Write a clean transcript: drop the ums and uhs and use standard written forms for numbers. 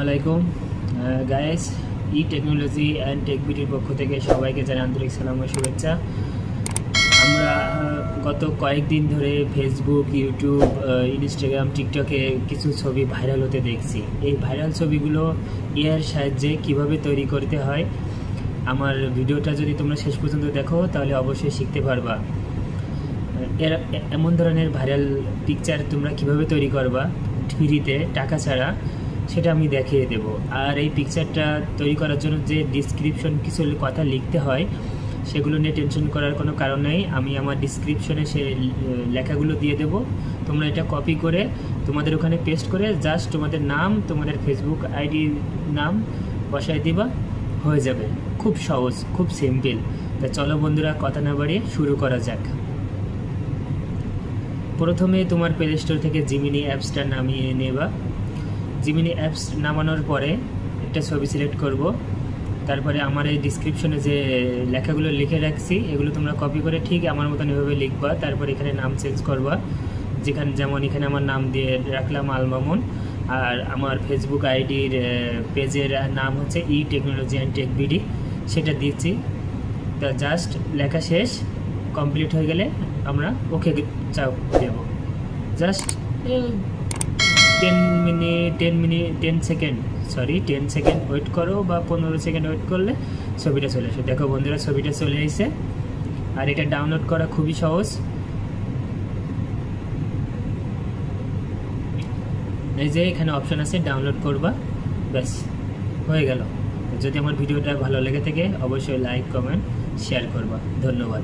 আলাইকুম guys, E technology and tech বিডির পক্ষ থেকে সবাইকে জানাই আন্তরিক সালাম ও শুভেচ্ছা। আমরা গত কয়েকদিন ধরে ফেসবুক, ইউটিউব, ইনস্টাগ্রাম, টিকটকে কিছু ছবি ভাইরাল হতে দেখছি। এই ভাইরাল ছবিগুলো এআইয়ের সাহায্যে কিভাবে তৈরি করতে হয়, আমার ভিডিওটা যদি তোমরা শেষ পর্যন্ত দেখো তাহলে অবশ্যই শিখতে পারবা। এমন ধরনের ভাইরাল পিকচার তোমরা কিভাবে তৈরি করবা ফ্রিতে, টাকা ছাড়া, সেটা আমি দেখিয়ে দেব। আর এই পিকচারটা তৈরি করার জন্য যে ডিসক্রিপশন কিছু কথা লিখতে হয় সেগুলো নিয়ে টেনশন করার কোনো কারণ নেই। আমি আমার ডিসক্রিপশনে সে লেখাগুলো দিয়ে দেব। তোমরা এটা কপি করে তোমাদের ওখানে পেস্ট করে জাস্ট তোমাদের নাম, তোমাদের ফেসবুক আইডির নাম বসায় দিবা, হয়ে যাবে। খুব সহজ, খুব সিম্পল। তা চলো বন্ধুরা, কথা না বাড়িয়ে শুরু করা যাক। প্রথমে তোমার প্লে স্টোর থেকে জিমিনি অ্যাপসটা নামিয়ে নেবা। জিমিনি অ্যাপস নামানোর পরে একটা ছবি সিলেক্ট করব। তারপরে আমার এই ডিসক্রিপশনে যে লেখাগুলো লিখে রাখছি এগুলো তোমরা কপি করে ঠিক আমার মতন এভাবে লিখবা। তারপর এখানে নাম চেঞ্জ করবা, যেমন এখানে আমার নাম দিয়ে রাখলাম আল মামুন, আর আমার ফেসবুক আইডির পেজের নাম হচ্ছে ই টেকনোলজি অ্যান্ড টেক বিডি, সেটা দিচ্ছি। তা জাস্ট লেখা শেষ, কমপ্লিট হয়ে গেলে আমরা ওকে চাপ দেব। জাস্ট 10 সেকেন্ড ওয়েট করো, বা 15 সেকেন্ড ওয়েট করলে ছবিটা চলে আসে। দেখো বন্ধুরা, ছবিটা চলে এসেছে। আর এটা ডাউনলোড করা খুবই সহজ। এই যে এখানে অপশন আছে, ডাউনলোড করবা, ব্যাস হয়ে গেল। যদি আমার ভিডিওটা ভালো লেগে থাকে অবশ্যই লাইক, কমেন্ট, শেয়ার করবা। ধন্যবাদ।